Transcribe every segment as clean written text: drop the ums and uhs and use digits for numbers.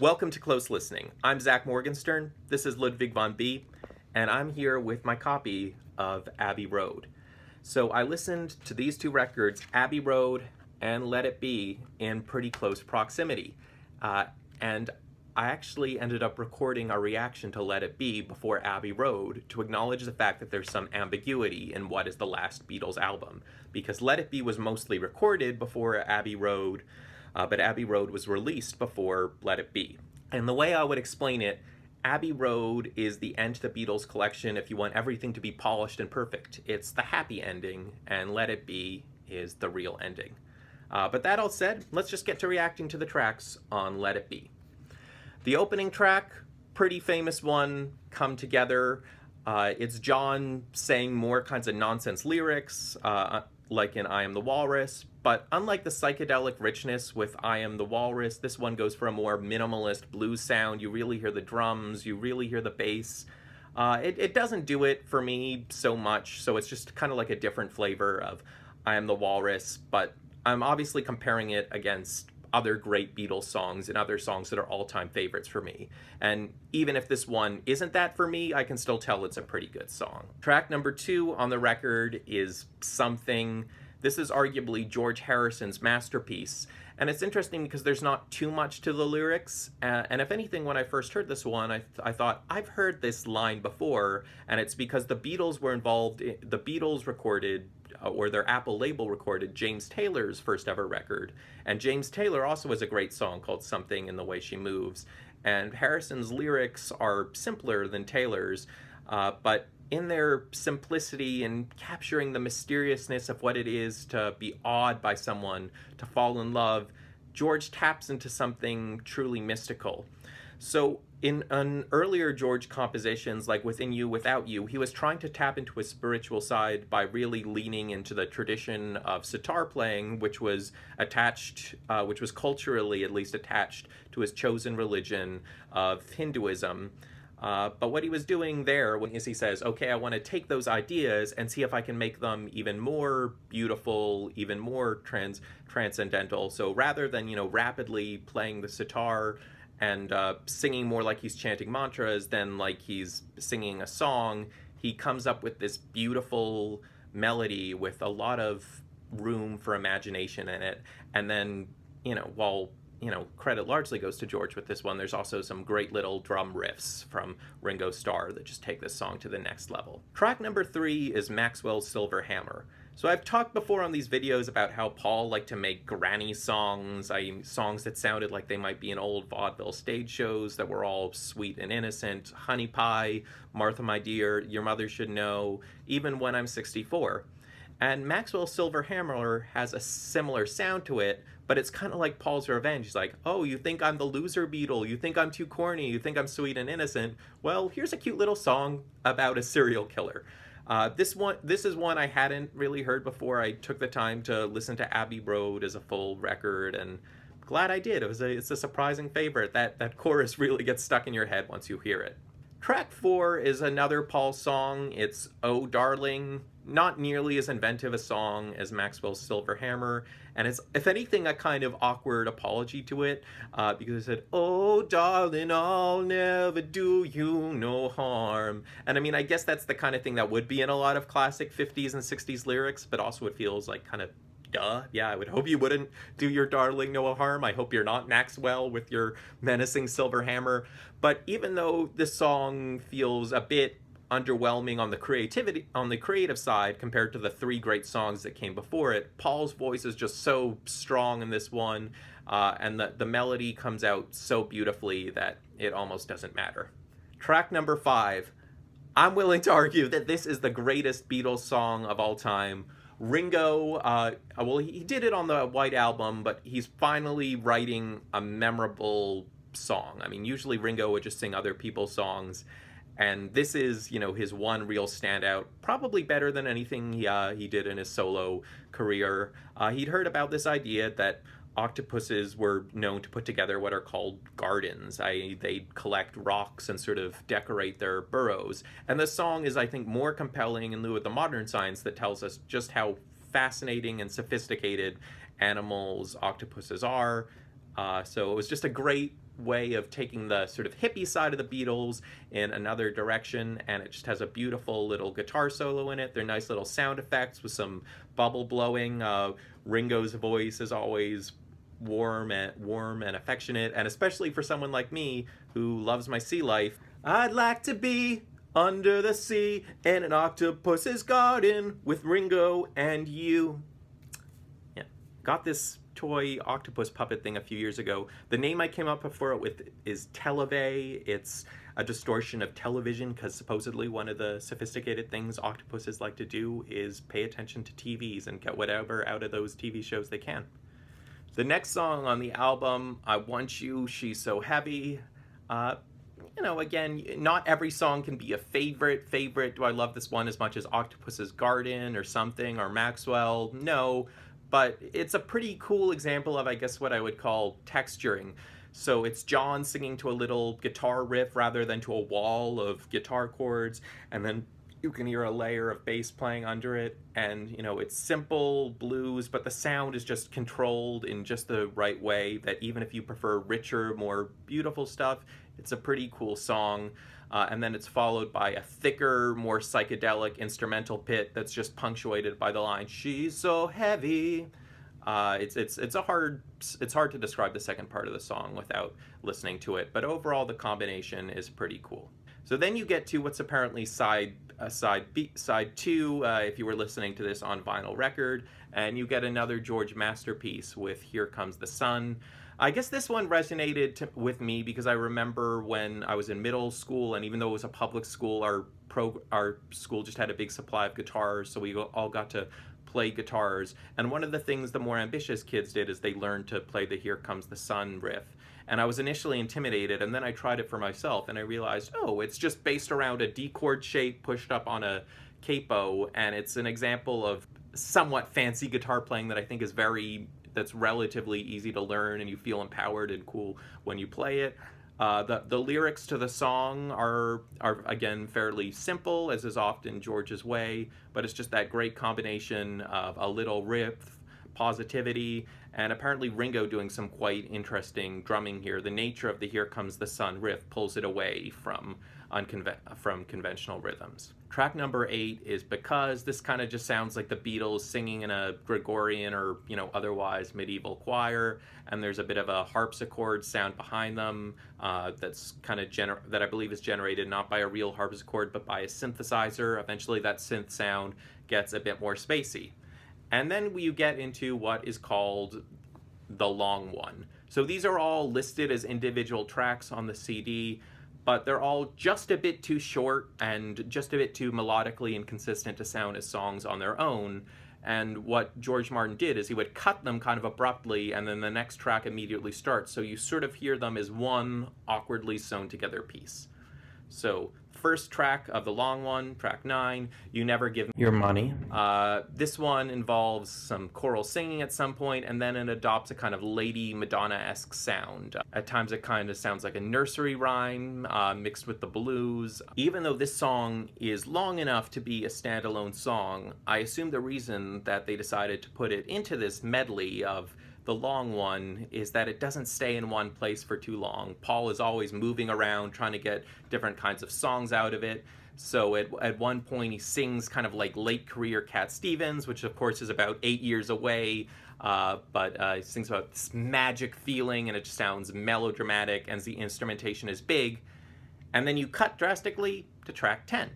Welcome to Close Listening. I'm Zach Morgenstern, this is Ludwig von B, and I'm here with my copy of Abbey Road. So I listened to these two records, Abbey Road and Let It Be, in pretty close proximity. And I actually ended up recording our reaction to Let It Be before Abbey Road to acknowledge the fact that there's some ambiguity in what is the last Beatles album, because Let It Be was mostly recorded before Abbey Road, but Abbey Road was released before Let It Be. And the way I would explain it, Abbey Road is the end to the Beatles collection if you want everything to be polished and perfect. It's the happy ending, and Let It Be is the real ending. But that all said, let's just get to reacting to the tracks on Let It Be. The opening track, pretty famous one, Come Together. It's John saying more kinds of nonsense lyrics, like in I Am the Walrus, but unlike the psychedelic richness with I Am the Walrus, this one goes for a more minimalist blues sound. You really hear the drums, you really hear the bass. It doesn't do it for me so much, so it's just kind of like a different flavor of I Am the Walrus, but I'm obviously comparing it against other great Beatles songs and other songs that are all-time favorites for me. And even if this one isn't that for me, I can still tell it's a pretty good song. Track number 2 on the record is Something. This is arguably George Harrison's masterpiece. And it's interesting because there's not too much to the lyrics. And if anything, when I first heard this one, I thought, I've heard this line before, and it's because the Beatles were involved, the Beatles recorded, or their Apple label recorded, James Taylor's first ever record. And James Taylor also has a great song called Something in the Way She Moves. And Harrison's lyrics are simpler than Taylor's, but in their simplicity and capturing the mysteriousness of what it is to be awed by someone, to fall in love, George taps into something truly mystical. So in an earlier George compositions, like Within You, Without You, he was trying to tap into his spiritual side by really leaning into the tradition of sitar playing, which was attached, which was culturally at least attached to his chosen religion of Hinduism. But what he was doing there is he says, okay, I want to take those ideas and see if I can make them even more beautiful, even more transcendental. So rather than, rapidly playing the sitar and singing more like he's chanting mantras than like he's singing a song, he comes up with this beautiful melody with a lot of room for imagination in it. And then, while credit largely goes to George with this one, there's also some great little drum riffs from Ringo Starr that just take this song to the next level. Track number 3 is Maxwell's Silver Hammer. So I've talked before on these videos about how Paul liked to make granny songs, songs that sounded like they might be in old vaudeville stage shows that were all sweet and innocent, Honey Pie, Martha My Dear, Your Mother Should Know, even When I'm 64. And Maxwell's Silver Hammer has a similar sound to it, but it's kind of like Paul's Revenge. He's like, oh, you think I'm the loser Beatle? You think I'm too corny? You think I'm sweet and innocent? Well, here's a cute little song about a serial killer. This is one I hadn't really heard before. I took the time to listen to Abbey Road as a full record, and glad I did. It's a surprising favorite. That chorus really gets stuck in your head once you hear it. Track 4 is another Paul song. It's Oh Darling. Not nearly as inventive a song as Maxwell's Silver Hammer, and it's, if anything, a kind of awkward apology to it, because it said, oh darling, I'll never do you no harm. And I mean, I guess that's the kind of thing that would be in a lot of classic 50s and 60s lyrics, but also it feels like kind of duh. Yeah, I would hope you wouldn't do your darling no harm. I hope you're not Maxwell with your menacing silver hammer. But even though this song feels a bit underwhelming on the creative side compared to the 3 great songs that came before it, Paul's voice is just so strong in this one, and the melody comes out so beautifully that it almost doesn't matter. Track number 5. I'm willing to argue that this is the greatest Beatles song of all time. Ringo, well, he did it on the White Album, but he's finally writing a memorable song. I mean, usually Ringo would just sing other people's songs, and this is, his one real standout, probably better than anything he did in his solo career. He'd heard about this idea that octopuses were known to put together what are called gardens. They'd collect rocks and sort of decorate their burrows. And this song is, I think, more compelling in lieu of the modern science that tells us just how fascinating and sophisticated animals octopuses are. So it was just a great way of taking the sort of hippie side of the Beatles in another direction, and it just has a beautiful little guitar solo in it. They're nice little sound effects with some bubble blowing. Ringo's voice is always warm and affectionate, and especially for someone like me who loves my sea life. I'd like to be under the sea in an octopus's garden with Ringo and you. Yeah, got this toy octopus puppet thing a few years ago. The name I came up for it with is Televe. It's a distortion of television, because supposedly one of the sophisticated things octopuses like to do is pay attention to TVs and get whatever out of those TV shows they can. The next song on the album, I Want You, She's So Heavy. Again, not every song can be a favorite. Do I love this one as much as Octopus's Garden or something, or Maxwell? No, but it's a pretty cool example of, I guess, what I would call texturing. So it's John singing to a little guitar riff rather than to a wall of guitar chords, and then you can hear a layer of bass playing under it, and it's simple blues, but the sound is just controlled in just the right way that even if you prefer richer, more beautiful stuff, it's a pretty cool song. And then it's followed by a thicker, more psychedelic instrumental bit that's just punctuated by the line, "She's so heavy." It's hard to describe the second part of the song without listening to it, but overall the combination is pretty cool. So then you get to what's apparently side two, if you were listening to this on vinyl record, and you get another George masterpiece with Here Comes the Sun. I guess this one resonated with me because I remember when I was in middle school, and even though it was a public school, our school just had a big supply of guitars, so we all got to play guitars. And one of the things the more ambitious kids did is they learned to play the Here Comes the Sun riff. And I was initially intimidated, and then I tried it for myself, and I realized, oh, it's just based around a D chord shape pushed up on a capo, and it's an example of somewhat fancy guitar playing that I think is that's relatively easy to learn, and you feel empowered and cool when you play it. The lyrics to the song are again fairly simple, as is often George's way, but it's just that great combination of a little riff, positivity, and apparently Ringo doing some quite interesting drumming here. The nature of the Here Comes the Sun riff pulls it away from conventional rhythms. Track number 8 is Because. This kind of just sounds like the Beatles singing in a Gregorian or otherwise medieval choir, and there's a bit of a harpsichord sound behind them that's kind of that I believe is generated not by a real harpsichord but by a synthesizer. Eventually that synth sound gets a bit more spacey. And then you get into what is called the long one. So these are all listed as individual tracks on the CD, but they're all just a bit too short and just a bit too melodically inconsistent to sound as songs on their own. And what George Martin did is he would cut them kind of abruptly, and then the next track immediately starts, so you sort of hear them as one awkwardly sewn together piece. So first track of the long one, track 9, You Never Give Me Your Money. This one involves some choral singing at some point, and then it adopts a kind of Lady Madonna-esque sound. At times it kind of sounds like a nursery rhyme mixed with the blues. Even though this song is long enough to be a standalone song, I assume the reason that they decided to put it into this medley of the long one is that it doesn't stay in one place for too long. Paul is always moving around trying to get different kinds of songs out of it. So at one point he sings kind of like late career Cat Stevens, which of course is about 8 years away, but he sings about this magic feeling, and it just sounds melodramatic and the instrumentation is big. And then you cut drastically to track 10,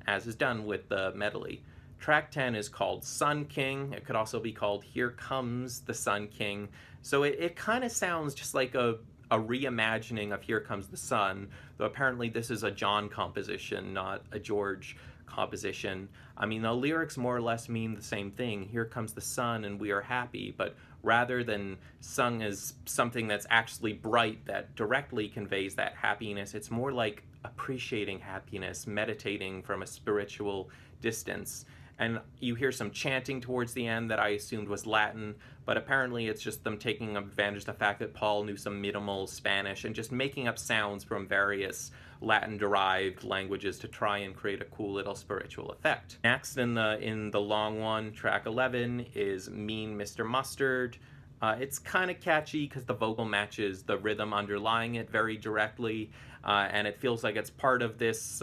as is done with the medley. Track 10 is called Sun King. It could also be called Here Comes the Sun King. So it kind of sounds just like a reimagining of Here Comes the Sun, though apparently this is a John composition, not a George composition. I mean, the lyrics more or less mean the same thing. Here comes the sun and we are happy, but rather than sung as something that's actually bright that directly conveys that happiness, it's more like appreciating happiness, meditating from a spiritual distance. And you hear some chanting towards the end that I assumed was Latin, but apparently it's just them taking advantage of the fact that Paul knew some minimal Spanish and just making up sounds from various Latin-derived languages to try and create a cool little spiritual effect. Next in the long one, track 11, is Mean Mr. Mustard. It's kind of catchy because the vocal matches the rhythm underlying it very directly, and it feels like it's part of this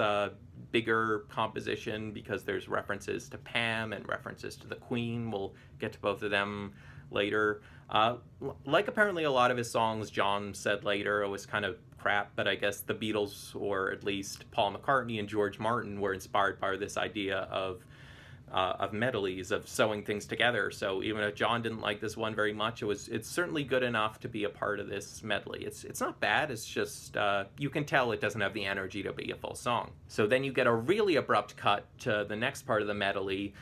bigger composition because there's references to Pam and references to the Queen. We'll get to both of them later. Like apparently a lot of his songs, John said later, it was kind of crap, but I guess the Beatles, or at least Paul McCartney and George Martin, were inspired by this idea of medleys, of sewing things together. So even if John didn't like this one very much, it's certainly good enough to be a part of this medley. It's not bad. It's just you can tell it doesn't have the energy to be a full song. So then you get a really abrupt cut to the next part of the medley.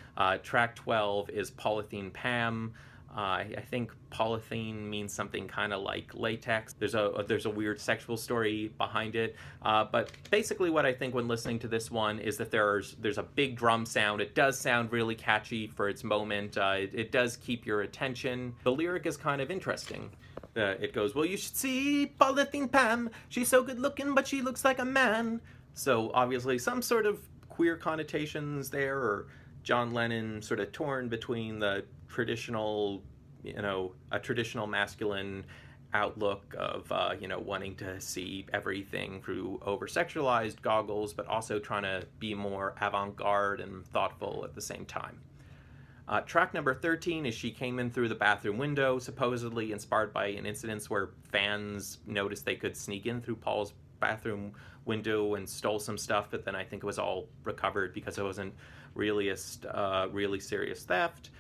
Track 12 is Polythene Pam. I think polythene means something kind of like latex. There's a weird sexual story behind it, but basically what I think when listening to this one is that there's a big drum sound. It does sound really catchy for its moment. It does keep your attention. The lyric is kind of interesting. It goes, well, you should see Polythene Pam. She's so good looking, but she looks like a man. So obviously some sort of queer connotations there, or John Lennon sort of torn between the traditional, a traditional masculine outlook of, wanting to see everything through over-sexualized goggles, but also trying to be more avant-garde and thoughtful at the same time. Track number 13 is She Came In Through the Bathroom Window, supposedly inspired by an incident where fans noticed they could sneak in through Paul's bathroom window and stole some stuff, but then I think it was all recovered because it wasn't really really serious theft.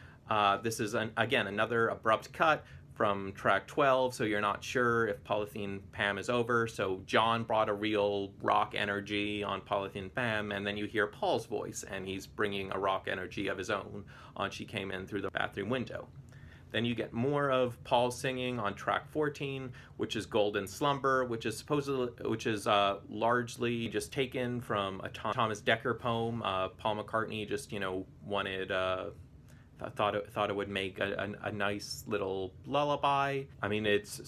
This is, again, another abrupt cut from track 12, so you're not sure if Polythene Pam is over. So John brought a real rock energy on Polythene Pam, and then you hear Paul's voice, and he's bringing a rock energy of his own on She Came In Through the Bathroom Window. Then you get more of Paul singing on track 14, which is Golden Slumber, which is largely just taken from a Thomas Dekker poem. Paul McCartney just, wanted, thought it would make a nice little lullaby. I mean, it's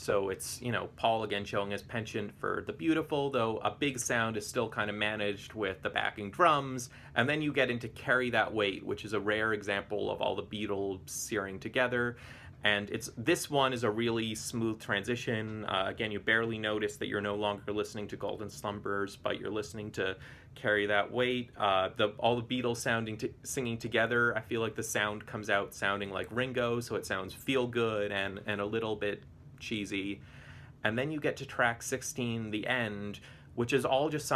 Paul again showing his penchant for the beautiful, though a big sound is still kind of managed with the backing drums. And then you get into Carry That Weight, which is a rare example of all the Beatles searing together. And this one is a really smooth transition. Again, you barely notice that you're no longer listening to Golden Slumbers, but you're listening to Carry That Weight. All the Beatles singing together, I feel like the sound comes out sounding like Ringo, so it sounds feel good and a little bit cheesy. And then you get to track 16, The End, which is all just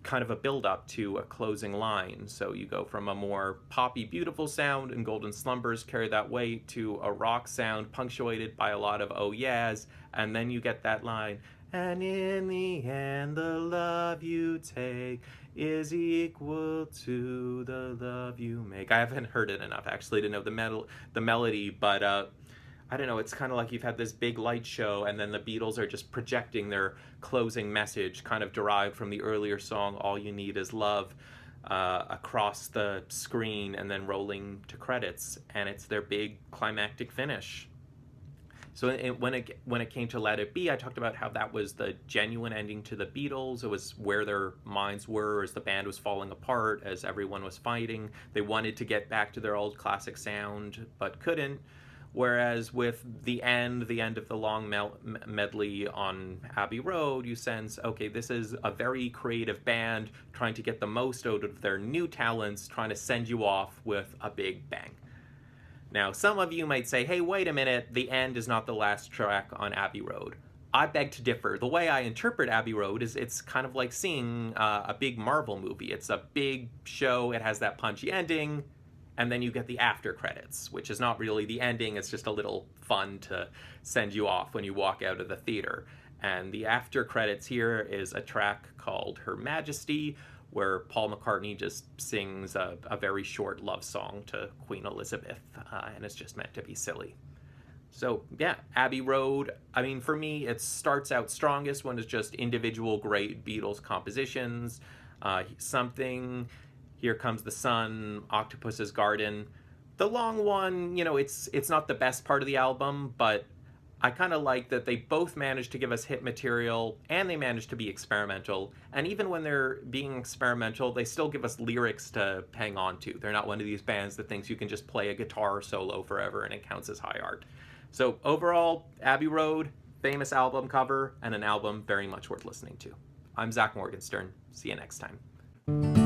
kind of a build-up to a closing line. So you go from a more poppy, beautiful sound in Golden Slumbers, Carry That Weight, to a rock sound punctuated by a lot of oh yeahs, and then you get that line, and in the end the love you take is equal to the love you make. I haven't heard it enough actually to know the melody, but I don't know, it's kind of like you've had this big light show and then the Beatles are just projecting their closing message, kind of derived from the earlier song, All You Need Is Love, across the screen and then rolling to credits. And it's their big climactic finish. So when it came to Let It Be, I talked about how that was the genuine ending to the Beatles. It was where their minds were as the band was falling apart, as everyone was fighting. They wanted to get back to their old classic sound, but couldn't. Whereas with the end of the long medley on Abbey Road, you sense, okay, this is a very creative band trying to get the most out of their new talents, trying to send you off with a big bang. Now, some of you might say, hey, wait a minute, The End is not the last track on Abbey Road. I beg to differ. The way I interpret Abbey Road is it's kind of like seeing a big Marvel movie. It's a big show, it has that punchy ending, and then you get the after credits, which is not really the ending, it's just a little fun to send you off when you walk out of the theater. And the after credits here is a track called Her Majesty, where Paul McCartney just sings a very short love song to Queen Elizabeth, and it's just meant to be silly. So yeah, Abbey Road, I mean, for me, it starts out strongest when it's just individual great Beatles compositions, Something, Here Comes the Sun, Octopus's Garden. The long one, it's not the best part of the album, but I kind of like that they both managed to give us hit material and they managed to be experimental. And even when they're being experimental, they still give us lyrics to hang on to. They're not one of these bands that thinks you can just play a guitar solo forever and it counts as high art. So overall, Abbey Road, famous album cover, and an album very much worth listening to. I'm Zach Morgenstern. See you next time.